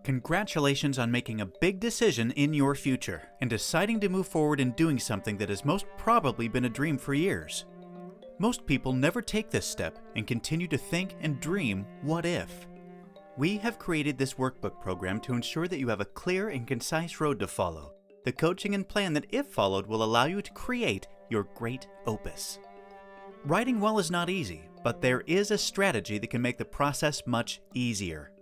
Congratulations on making a big decision in your future and deciding to move forward in doing something that has most probably been a dream for years. Most people never take this step and continue to think and dream, what if? We have created this workbook program to ensure that you have a clear and concise road to follow, the coaching and plan that, if followed, will allow you to create your great opus. Writing well is not easy, but there is a strategy that can make the process much easier.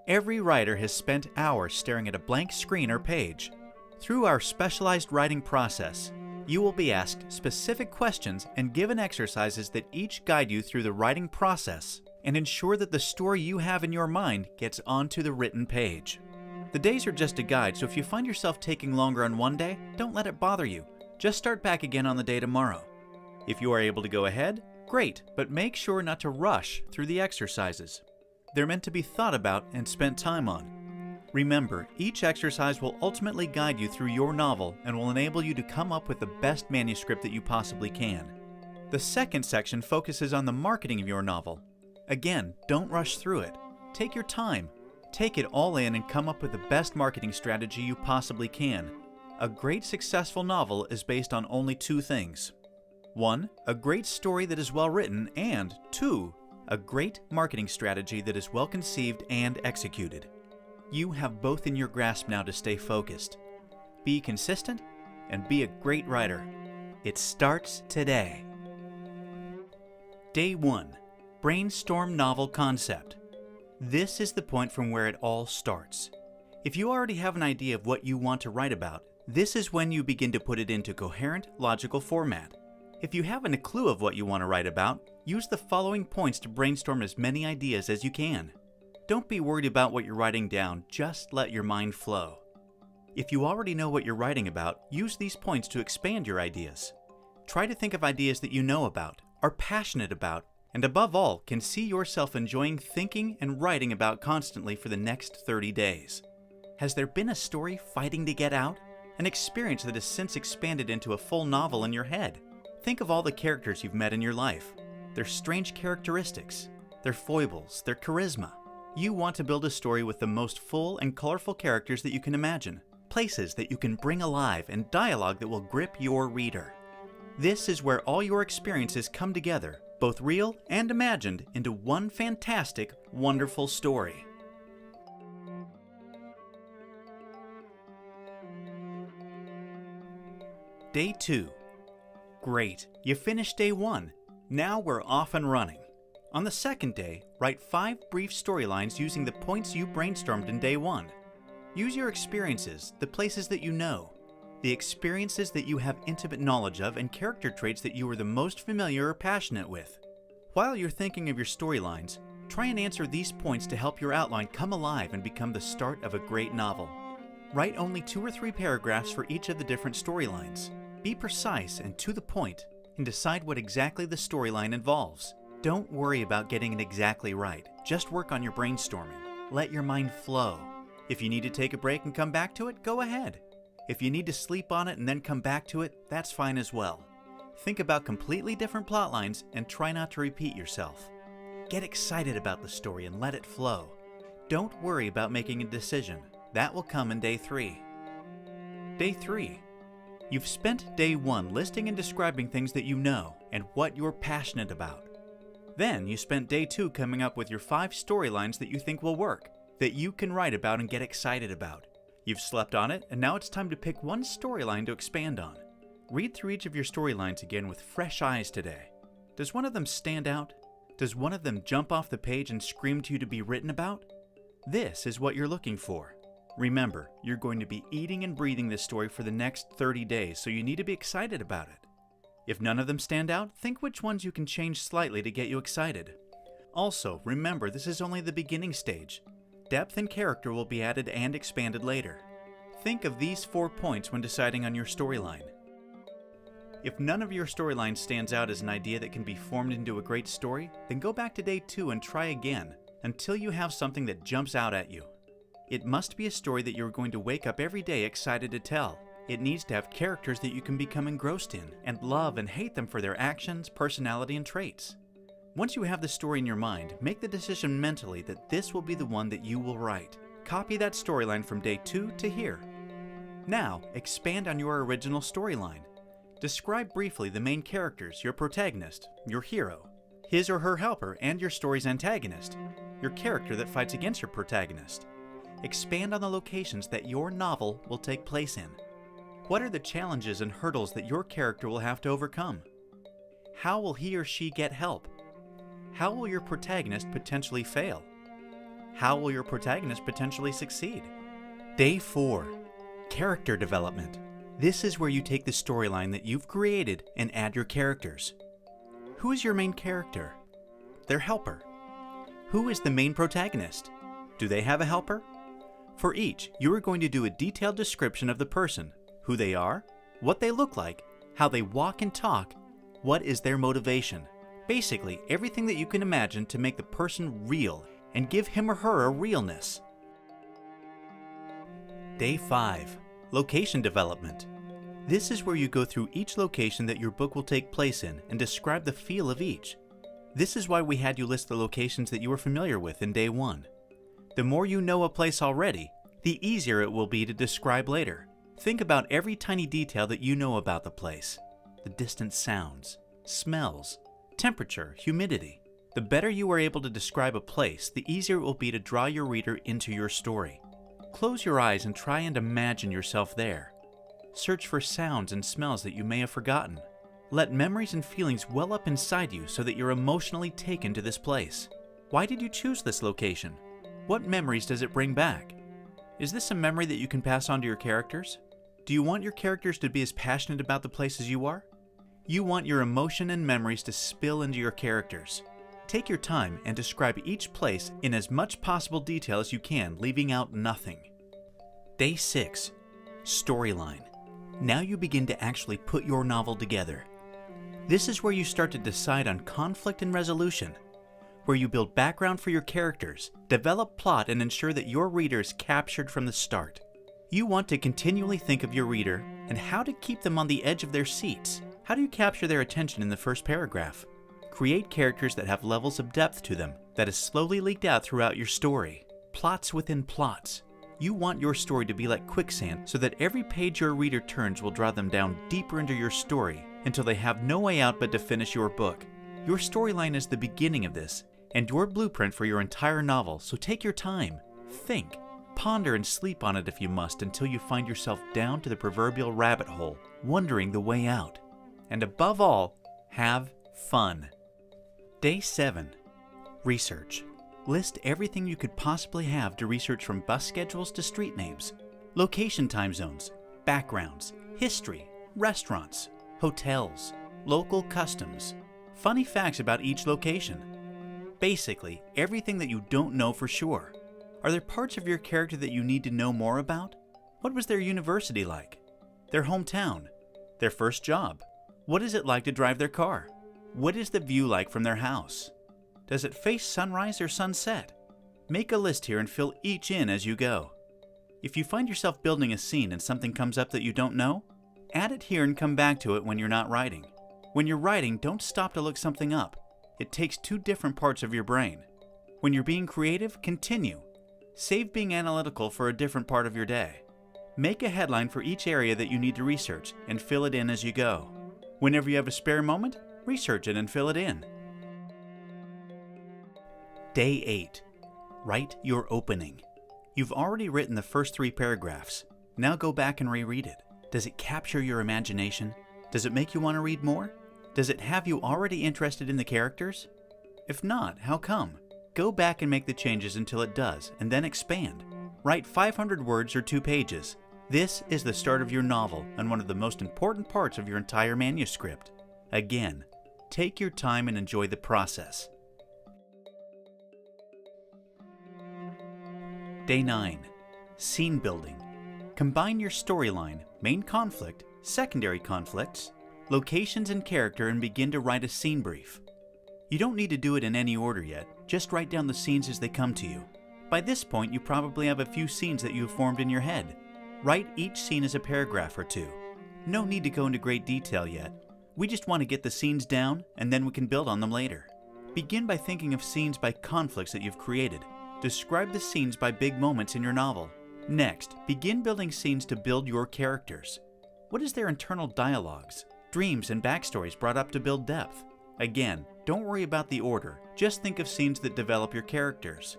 Every writer has spent hours staring at a blank screen or page. Through our specialized writing process, you will be asked specific questions and given exercises that each guide you through the writing process and ensure that the story you have in your mind gets onto the written page. The days are just a guide, so if you find yourself taking longer on one day, don't let it bother you. Just start back again on the day tomorrow. If you are able to go ahead, great, but make sure not to rush through the exercises. They're meant to be thought about and spent time on. Remember, each exercise will ultimately guide you through your novel and will enable you to come up with the best manuscript that you possibly can. The second section focuses on the marketing of your novel. Again, don't rush through it. Take your time. Take it all in and come up with the best marketing strategy you possibly can. A great successful novel is based on only two things. 1. A great story that is well written, and 2. A great marketing strategy that is well conceived and executed. You have both in your grasp now to stay focused. Be consistent and be a great writer. It starts today. Day 1. Brainstorm novel concept. This is the point from where it all starts. If you already have an idea of what you want to write about, this is when you begin to put it into coherent, logical format. If you haven't a clue of what you want to write about, use the following points to brainstorm as many ideas as you can. Don't be worried about what you're writing down, just let your mind flow. If you already know what you're writing about, use these points to expand your ideas. Try to think of ideas that you know about, are passionate about, and above all, can see yourself enjoying thinking and writing about constantly for the next 30 days. Has there been a story fighting to get out? An experience that has since expanded into a full novel in your head? Think of all the characters you've met in your life, their strange characteristics, their foibles, their charisma. You want to build a story with the most full and colorful characters that you can imagine, places that you can bring alive, and dialogue that will grip your reader. This is where all your experiences come together, both real and imagined, into one fantastic, wonderful story. Day 2. Great, you finished day 1. Now we're off and running. On the second day, write 5 brief storylines using the points you brainstormed in day 1. Use your experiences, the places that you know, the experiences that you have intimate knowledge of, and character traits that you are the most familiar or passionate with. While you're thinking of your storylines, try and answer these points to help your outline come alive and become the start of a great novel. Write only 2 or 3 paragraphs for each of the different storylines. Be precise and to the point, and decide what exactly the storyline involves. Don't worry about getting it exactly right. Just work on your brainstorming. Let your mind flow. If you need to take a break and come back to it, go ahead. If you need to sleep on it and then come back to it, that's fine as well. Think about completely different plot lines and try not to repeat yourself. Get excited about the story and let it flow. Don't worry about making a decision. That will come in day 3. Day 3. You've spent day 1 listing and describing things that you know and what you're passionate about. Then you spent day 2 coming up with your 5 storylines that you think will work, that you can write about and get excited about. You've slept on it, and now it's time to pick one storyline to expand on. Read through each of your storylines again with fresh eyes today. Does one of them stand out? Does one of them jump off the page and scream to you to be written about? This is what you're looking for. Remember, you're going to be eating and breathing this story for the next 30 days, so you need to be excited about it. If none of them stand out, think which ones you can change slightly to get you excited. Also, remember this is only the beginning stage. Depth and character will be added and expanded later. Think of these 4 points when deciding on your storyline. If none of your storyline stands out as an idea that can be formed into a great story, then go back to day 2 and try again, until you have something that jumps out at you. It must be a story that you're going to wake up every day excited to tell. It needs to have characters that you can become engrossed in, and love and hate them for their actions, personality, and traits. Once you have the story in your mind, make the decision mentally that this will be the one that you will write. Copy that storyline from day 2 to here. Now, expand on your original storyline. Describe briefly the main characters, your protagonist, your hero, his or her helper, and your story's antagonist, your character that fights against your protagonist. Expand on the locations that your novel will take place in. What are the challenges and hurdles that your character will have to overcome? How will he or she get help? How will your protagonist potentially fail? How will your protagonist potentially succeed? Day 4. Character development. This is where you take the storyline that you've created and add your characters. Who is your main character? Their helper. Who is the main protagonist? Do they have a helper? For each, you are going to do a detailed description of the person, who they are, what they look like, how they walk and talk, what is their motivation. Basically, everything that you can imagine to make the person real and give him or her a realness. Day 5. Location development. This is where you go through each location that your book will take place in and describe the feel of each. This is why we had you list the locations that you were familiar with in Day 1. The more you know a place already, the easier it will be to describe later. Think about every tiny detail that you know about the place. The distant sounds, smells, temperature, humidity. The better you are able to describe a place, the easier it will be to draw your reader into your story. Close your eyes and try and imagine yourself there. Search for sounds and smells that you may have forgotten. Let memories and feelings well up inside you so that you're emotionally taken to this place. Why did you choose this location? What memories does it bring back? Is this a memory that you can pass on to your characters? Do you want your characters to be as passionate about the place as you are? You want your emotion and memories to spill into your characters. Take your time and describe each place in as much possible detail as you can, leaving out nothing. Day 6. Storyline. Now you begin to actually put your novel together. This is where you start to decide on conflict and resolution, where you build background for your characters, develop plot, and ensure that your reader is captured from the start. You want to continually think of your reader and how to keep them on the edge of their seats. How do you capture their attention in the first paragraph? Create characters that have levels of depth to them that is slowly leaked out throughout your story. Plots within plots. You want your story to be like quicksand so that every page your reader turns will draw them down deeper into your story until they have no way out but to finish your book. Your storyline is the beginning of this and your blueprint for your entire novel, so take your time, think, ponder and sleep on it if you must until you find yourself down to the proverbial rabbit hole, wondering the way out. And above all, have fun. Day 7. Research. List everything you could possibly have to research, from bus schedules to street names, location time zones, backgrounds, history, restaurants, hotels, local customs, funny facts about each location. Basically, everything that you don't know for sure. Are there parts of your character that you need to know more about? What was their university like? Their hometown? Their first job? What is it like to drive their car? What is the view like from their house? Does it face sunrise or sunset? Make a list here and fill each in as you go. If you find yourself building a scene and something comes up that you don't know, add it here and come back to it when you're not writing. When you're writing, don't stop to look something up. It takes two different parts of your brain. When you're being creative, continue. Save being analytical for a different part of your day. Make a headline for each area that you need to research and fill it in as you go. Whenever you have a spare moment, research it and fill it in. Day 8. Write your opening. You've already written the first 3 paragraphs. Now go back and reread it. Does it capture your imagination? Does it make you want to read more? Does it have you already interested in the characters? If not, how come? Go back and make the changes until it does, and then expand. Write 500 words or 2 pages. This is the start of your novel and one of the most important parts of your entire manuscript. Again, take your time and enjoy the process. Day 9. Scene building. Combine your storyline, main conflict, secondary conflicts, locations and character, and begin to write a scene brief. You don't need to do it in any order yet, just write down the scenes as they come to you. By this point, you probably have a few scenes that you have formed in your head. Write each scene as a paragraph or 2. No need to go into great detail yet. We just want to get the scenes down, and then we can build on them later. Begin by thinking of scenes by conflicts that you've created. Describe the scenes by big moments in your novel. Next, begin building scenes to build your characters. What is their internal dialogues, dreams, and backstories brought up to build depth? Again, don't worry about the order, just think of scenes that develop your characters.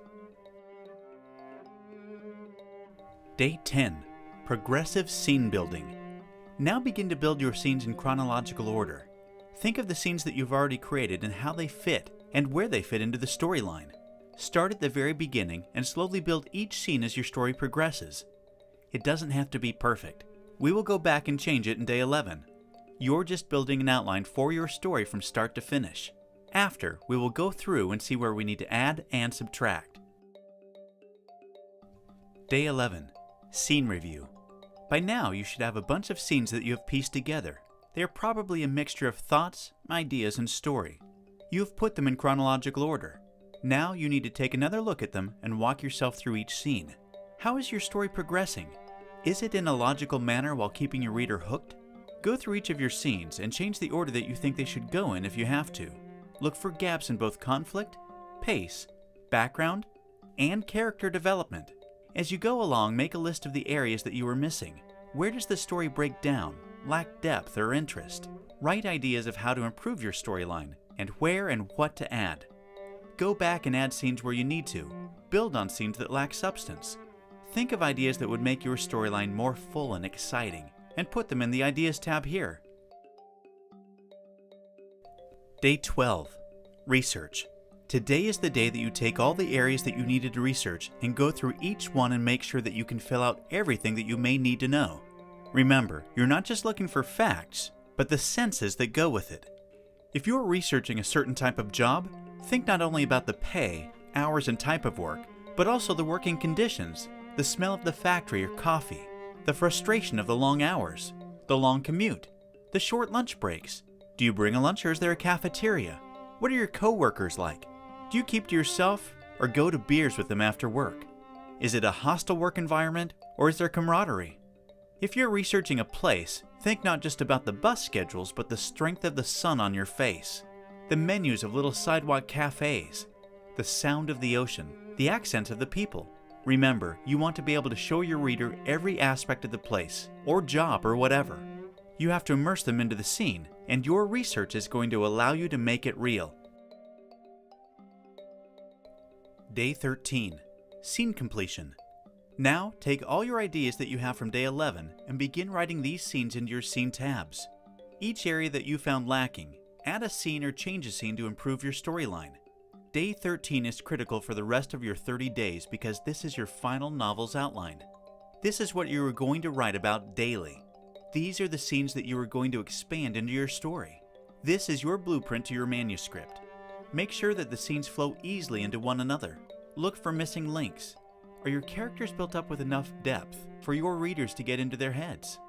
Day 10. Progressive Scene Building. Now begin to build your scenes in chronological order. Think of the scenes that you've already created and how they fit, and where they fit into the storyline. Start at the very beginning and slowly build each scene as your story progresses. It doesn't have to be perfect. We will go back and change it in day 11. You're just building an outline for your story from start to finish. After, we will go through and see where we need to add and subtract. Day 11. Scene Review. By now, you should have a bunch of scenes that you have pieced together. They are probably a mixture of thoughts, ideas, and story. You have put them in chronological order. Now you need to take another look at them and walk yourself through each scene. How is your story progressing? Is it in a logical manner while keeping your reader hooked? Go through each of your scenes and change the order that you think they should go in if you have to. Look for gaps in both conflict, pace, background, and character development. As you go along, make a list of the areas that you are missing. Where does the story break down, lack depth or interest? Write ideas of how to improve your storyline, and where and what to add. Go back and add scenes where you need to. Build on scenes that lack substance. Think of ideas that would make your storyline more full and exciting, and put them in the Ideas tab here. Day 12. Research. Today is the day that you take all the areas that you needed to research and go through each one and make sure that you can fill out everything that you may need to know. Remember, you're not just looking for facts, but the senses that go with it. If you're researching a certain type of job, think not only about the pay, hours, and type of work, but also the working conditions, the smell of the factory or coffee, the frustration of the long hours, the long commute, the short lunch breaks. Do you bring a lunch or is there a cafeteria? What are your co-workers like? Do you keep to yourself or go to beers with them after work? Is it a hostile work environment or is there camaraderie? If you're researching a place, think not just about the bus schedules but the strength of the sun on your face, the menus of little sidewalk cafes, the sound of the ocean, the accents of the people. Remember, you want to be able to show your reader every aspect of the place, or job, or whatever. You have to immerse them into the scene, and your research is going to allow you to make it real. Day 13. Scene Completion. Now, take all your ideas that you have from day 11 and begin writing these scenes into your scene tabs. Each area that you found lacking, add a scene or change a scene to improve your storyline. Day 13 is critical for the rest of your 30 days because this is your final novel's outline. This is what you are going to write about daily. These are the scenes that you are going to expand into your story. This is your blueprint to your manuscript. Make sure that the scenes flow easily into one another. Look for missing links. Are your characters built up with enough depth for your readers to get into their heads?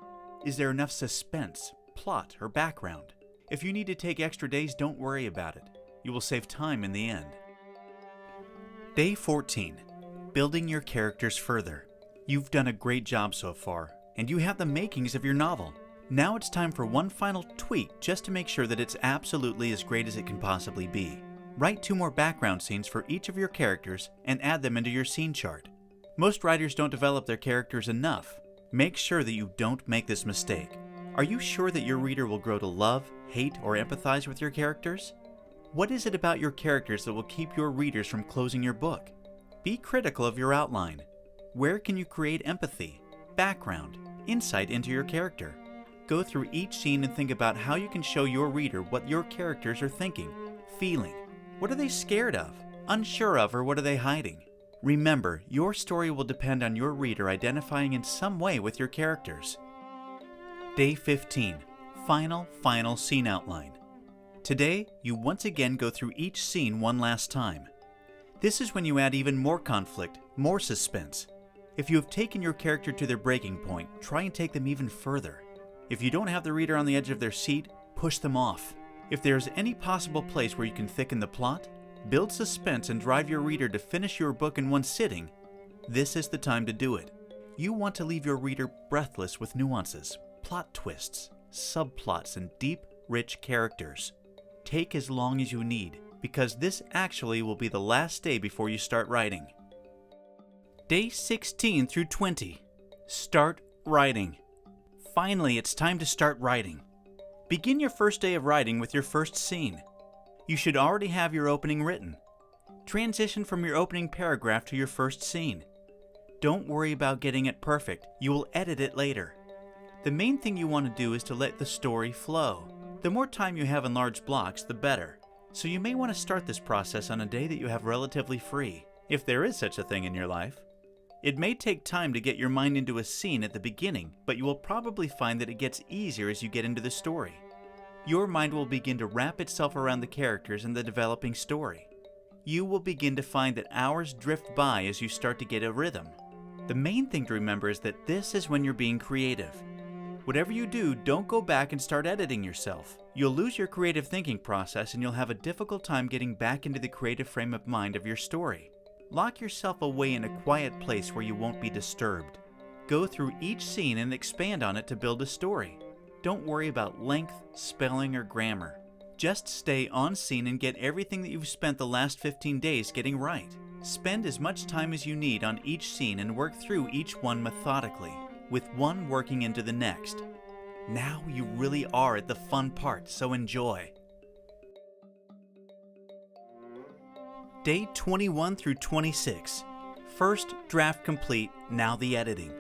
Is there enough suspense, plot, or background? If you need to take extra days, don't worry about it. You will save time in the end. Day 14. Building your characters further. You've done a great job so far, and you have the makings of your novel. Now it's time for one final tweak just to make sure that it's absolutely as great as it can possibly be. Write 2 more background scenes for each of your characters and add them into your scene chart. Most writers don't develop their characters enough. Make sure that you don't make this mistake. Are you sure that your reader will grow to love, hate, or empathize with your characters? What is it about your characters that will keep your readers from closing your book? Be critical of your outline. Where can you create empathy, background, insight into your character? Go through each scene and think about how you can show your reader what your characters are thinking, feeling. What are they scared of, unsure of, or what are they hiding? Remember, your story will depend on your reader identifying in some way with your characters. Day 15. Final scene outline. Today, you once again go through each scene one last time. This is when you add even more conflict, more suspense. If you have taken your character to their breaking point, try and take them even further. If you don't have the reader on the edge of their seat, push them off. If there is any possible place where you can thicken the plot, build suspense and drive your reader to finish your book in one sitting, this is the time to do it. You want to leave your reader breathless with nuances, plot twists, subplots, and deep, rich characters. Take as long as you need, because this actually will be the last day before you start writing. Day 16 through 20. Start writing. Finally, it's time to start writing. Begin your first day of writing with your first scene. You should already have your opening written. Transition from your opening paragraph to your first scene. Don't worry about getting it perfect. You will edit it later. The main thing you want to do is to let the story flow. The more time you have in large blocks, the better. So you may want to start this process on a day that you have relatively free, if there is such a thing in your life. It may take time to get your mind into a scene at the beginning, but you will probably find that it gets easier as you get into the story. Your mind will begin to wrap itself around the characters and the developing story. You will begin to find that hours drift by as you start to get a rhythm. The main thing to remember is that this is when you're being creative. Whatever you do, don't go back and start editing yourself. You'll lose your creative thinking process and you'll have a difficult time getting back into the creative frame of mind of your story. Lock yourself away in a quiet place where you won't be disturbed. Go through each scene and expand on it to build a story. Don't worry about length, spelling, or grammar. Just stay on scene and get everything that you've spent the last 15 days getting right. Spend as much time as you need on each scene and work through each one methodically, with one working into the next. Now you really are at the fun part, so enjoy. Day 21 through 26. First draft complete, now the editing.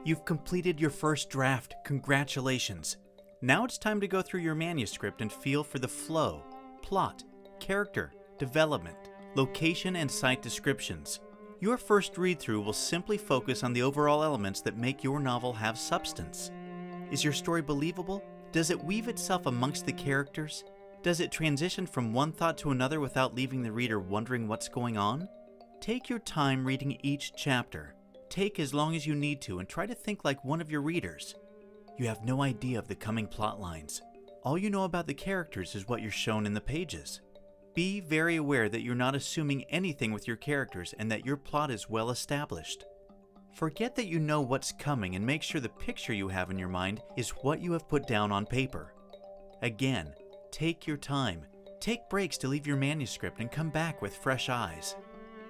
You've completed your first draft, congratulations. Now it's time to go through your manuscript and feel for the flow, plot, character, development, location, and site descriptions. Your first read-through will simply focus on the overall elements that make your novel have substance. Is your story believable? Does it weave itself amongst the characters? Does it transition from one thought to another without leaving the reader wondering what's going on? Take your time reading each chapter. Take as long as you need to and try to think like one of your readers. You have no idea of the coming plot lines. All you know about the characters is what you're shown in the pages. Be very aware that you're not assuming anything with your characters and that your plot is well established. Forget that you know what's coming and make sure the picture you have in your mind is what you have put down on paper. Again, take your time. Take breaks to leave your manuscript and come back with fresh eyes.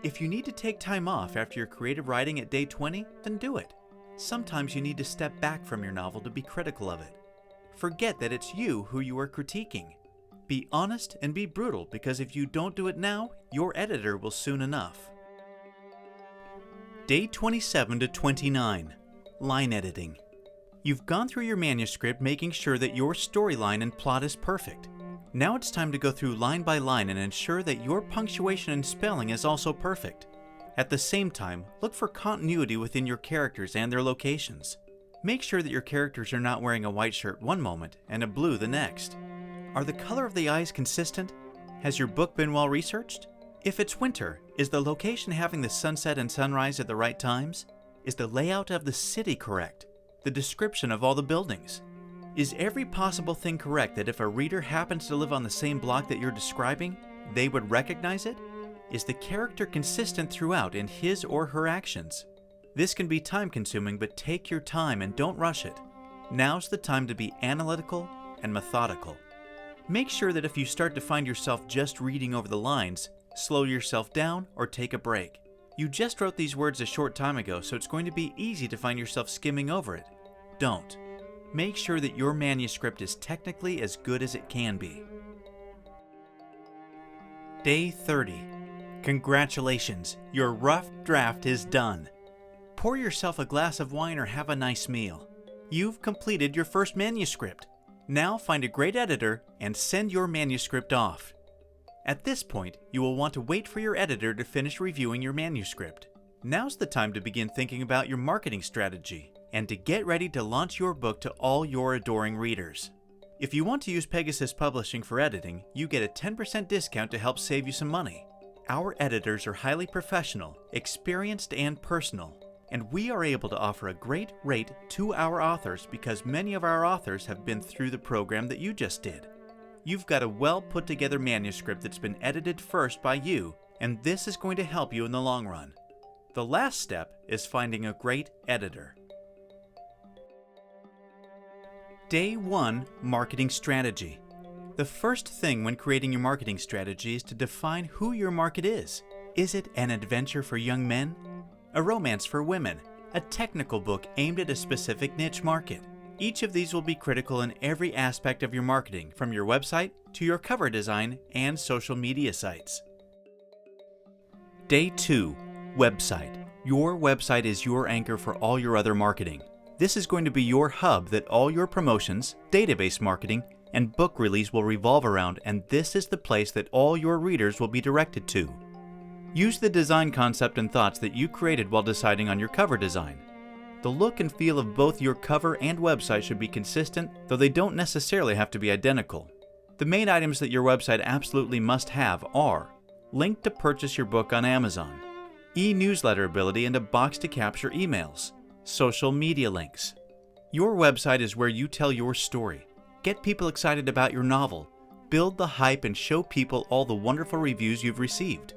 If you need to take time off after your creative writing at day 20, then do it. Sometimes you need to step back from your novel to be critical of it. Forget that it's you who you are critiquing. Be honest and be brutal, because if you don't do it now, your editor will soon enough. Day 27 to 29. Line editing. You've gone through your manuscript making sure that your storyline and plot is perfect. Now it's time to go through line by line and ensure that your punctuation and spelling is also perfect. At the same time, look for continuity within your characters and their locations. Make sure that your characters are not wearing a white shirt one moment and a blue the next. Are the color of the eyes consistent? Has your book been well researched? If it's winter, is the location having the sunset and sunrise at the right times? Is the layout of the city correct? The description of all the buildings? Is every possible thing correct that if a reader happens to live on the same block that you're describing, they would recognize it? Is the character consistent throughout in his or her actions? This can be time-consuming, but take your time and don't rush it. Now's the time to be analytical and methodical. Make sure that if you start to find yourself just reading over the lines, slow yourself down or take a break. You just wrote these words a short time ago, so it's going to be easy to find yourself skimming over it. Don't. Make sure that your manuscript is technically as good as it can be. Day 30. Congratulations, your rough draft is done. Pour yourself a glass of wine or have a nice meal. You've completed your first manuscript. Now find a great editor and send your manuscript off. At this point, you will want to wait for your editor to finish reviewing your manuscript. Now's the time to begin thinking about your marketing strategy and to get ready to launch your book to all your adoring readers. If you want to use Pegasus Publishing for editing, you get a 10% discount to help save you some money. Our editors are highly professional, experienced, and personal, and we are able to offer a great rate to our authors because many of our authors have been through the program that you just did. You've got a well put together manuscript that's been edited first by you, and this is going to help you in the long run. The last step is finding a great editor. Day 1. Marketing Strategy. The first thing when creating your marketing strategy is to define who your market is. Is it an adventure for young men? a romance for women, a technical book aimed at a specific niche market. Each of these will be critical in every aspect of your marketing, from your website to your cover design and social media sites. Day 2. Website. Your website is your anchor for all your other marketing. This is going to be your hub that all your promotions, database marketing, and book release will revolve around, and this is the place that all your readers will be directed to. Use the design concept and thoughts that you created while deciding on your cover design. The look and feel of both your cover and website should be consistent, though they don't necessarily have to be identical. The main items that your website absolutely must have are link to purchase your book on Amazon, e-newsletter ability and a box to capture emails, social media links. Your website is where you tell your story, get people excited about your novel, build the hype and show people all the wonderful reviews you've received.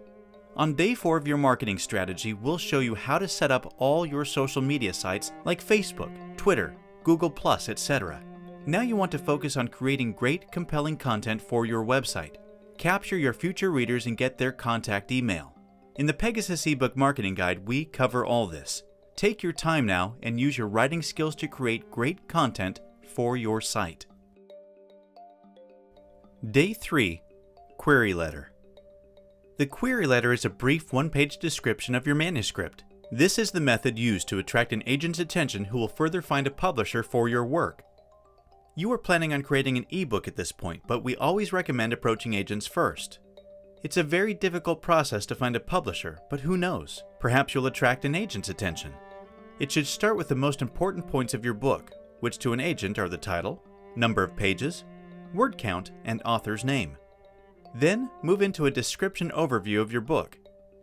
On day 4 of your marketing strategy, we'll show you how to set up all your social media sites like Facebook, Twitter, Google+, etc. Now you want to focus on creating great, compelling content for your website. Capture your future readers and get their contact email. In the Pegasus eBook Marketing Guide, we cover all this. Take your time now and use your writing skills to create great content for your site. Day 3. Query Letter. The query letter is a brief one-page description of your manuscript. This is the method used to attract an agent's attention who will further find a publisher for your work. You are planning on creating an ebook at this point, but we always recommend approaching agents first. It's a very difficult process to find a publisher, but who knows? Perhaps you'll attract an agent's attention. It should start with the most important points of your book, which to an agent are the title, number of pages, word count, and author's name. Then move into a description overview of your book.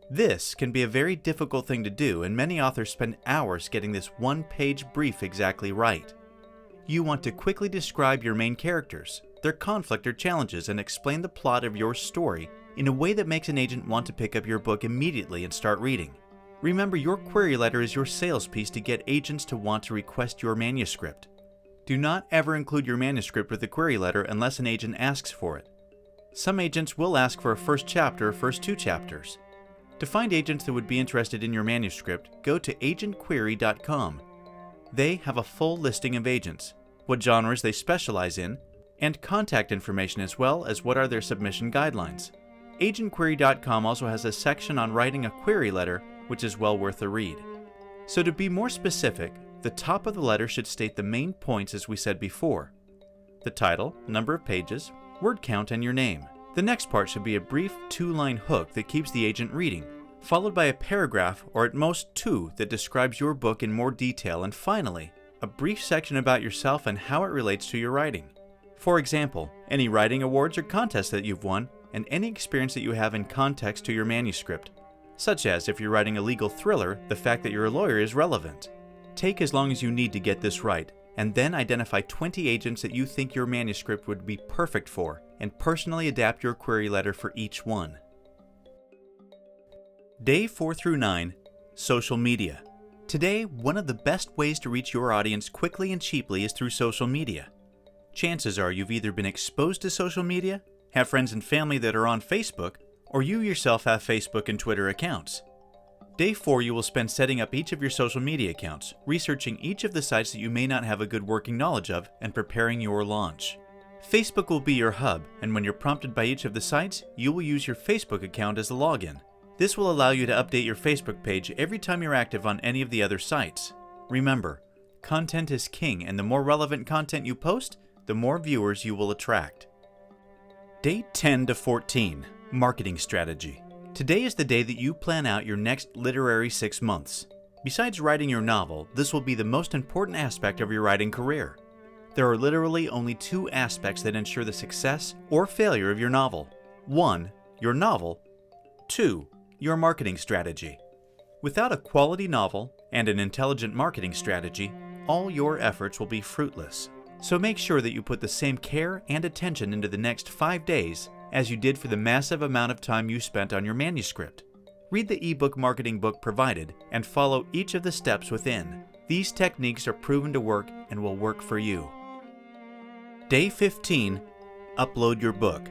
This can be a very difficult thing to do, and many authors spend hours getting this one-page brief exactly right. You want to quickly describe your main characters, their conflict or challenges, and explain the plot of your story in a way that makes an agent want to pick up your book immediately and start reading. Remember, your query letter is your sales piece to get agents to want to request your manuscript. Do not ever include your manuscript with the query letter unless an agent asks for it. Some agents will ask for a first chapter or first 2 chapters. To find agents that would be interested in your manuscript, go to agentquery.com. They have a full listing of agents, what genres they specialize in, and contact information as well as what are their submission guidelines. Agentquery.com also has a section on writing a query letter, which is well worth a read. So to be more specific, the top of the letter should state the main points as we said before: the title, number of pages, word count, and your name. The next part should be a brief 2-line hook that keeps the agent reading, followed by a paragraph or at most 2 that describes your book in more detail, and finally, a brief section about yourself and how it relates to your writing. For example, any writing awards or contests that you've won, and any experience that you have in context to your manuscript, such as if you're writing a legal thriller, the fact that you're a lawyer is relevant. Take as long as you need to get this right, and then identify 20 agents that you think your manuscript would be perfect for, and personally adapt your query letter for each one. Day 4 through 9, Social Media. Today, one of the best ways to reach your audience quickly and cheaply is through social media. Chances are you've either been exposed to social media, have friends and family that are on Facebook, or you yourself have Facebook and Twitter accounts. Day 4, you will spend setting up each of your social media accounts, researching each of the sites that you may not have a good working knowledge of, and preparing your launch. Facebook will be your hub, and when you're prompted by each of the sites, you will use your Facebook account as the login. This will allow you to update your Facebook page every time you're active on any of the other sites. Remember, content is king, and the more relevant content you post, the more viewers you will attract. Day 10 to 14, Marketing Strategy. Today is the day that you plan out your next literary 6 months. Besides writing your novel, this will be the most important aspect of your writing career. There are literally only 2 aspects that ensure the success or failure of your novel. 1, your novel. 2, your marketing strategy. Without a quality novel and an intelligent marketing strategy, all your efforts will be fruitless. So make sure that you put the same care and attention into the next 5 days as you did for the massive amount of time you spent on your manuscript. Read the ebook marketing book provided and follow each of the steps within. These techniques are proven to work and will work for you. Day 15, upload your book.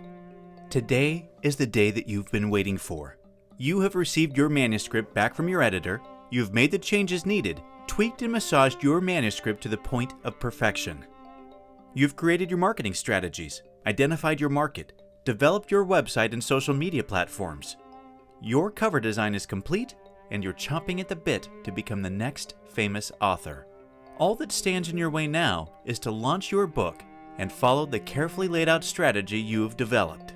Today is the day that you've been waiting for. You have received your manuscript back from your editor, You've made the changes needed, tweaked and massaged your manuscript to the point of perfection. You've created your marketing strategies, identified your market, developed your website and social media platforms. Your cover design is complete, and you're chomping at the bit to become the next famous author. All that stands in your way now is to launch your book and follow the carefully laid out strategy you've developed.